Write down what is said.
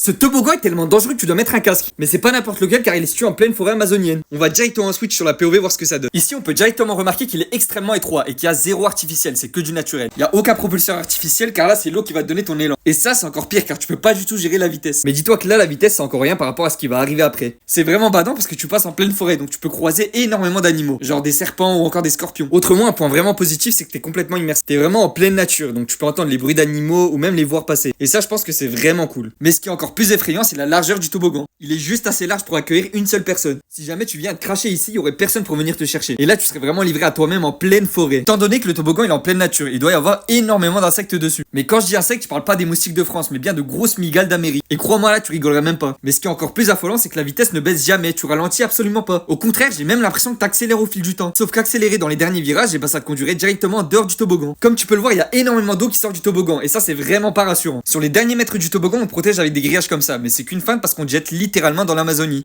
Ce toboggan est tellement dangereux que tu dois mettre un casque. Mais c'est pas n'importe lequel car il est situé en pleine forêt amazonienne. On va directement switch sur la POV voir ce que ça donne. Ici on peut directement remarquer qu'il est extrêmement étroit et qu'il y a zéro artificiel, c'est que du naturel. Il y a aucun propulseur artificiel car là c'est l'eau qui va te donner ton élan. Et ça c'est encore pire car tu peux pas du tout gérer la vitesse. Mais dis-toi que là la vitesse c'est encore rien par rapport à ce qui va arriver après. C'est vraiment badant parce que tu passes en pleine forêt donc tu peux croiser énormément d'animaux, genre des serpents ou encore des scorpions. Autrement un point vraiment positif c'est que t'es complètement immersé. T'es vraiment en pleine nature donc tu peux entendre les bruits d'animaux ou même les voir passer. Et ça je pense que c'est vraiment cool. Mais ce qui est encore plus effrayant c'est la largeur du toboggan. Il est juste assez large pour accueillir une seule personne. Si jamais tu viens te cracher ici, il y aurait personne pour venir te chercher. Et là, tu serais vraiment livré à toi-même en pleine forêt. Étant donné que le toboggan il est en pleine nature, il doit y avoir énormément d'insectes dessus. Mais quand je dis insectes, je parle pas des moustiques de France, mais bien de grosses migales d'Amérique. Et crois-moi là, tu rigolerais même pas. Mais ce qui est encore plus affolant, c'est que la vitesse ne baisse jamais, tu ralentis absolument pas. Au contraire, j'ai même l'impression que t'accélères au fil du temps. Sauf qu'accélérer dans les derniers virages, et bah ça te conduirait directement en dehors du toboggan. Comme tu peux le voir, il y a énormément d'eau qui sort du toboggan. Et ça, c'est vraiment pas rassurant. Sur les derniers mètres du toboggan, on protège avec des grillages comme ça. Mais c'est qu'une feinte parce qu'on jette littéralement dans l'Amazonie.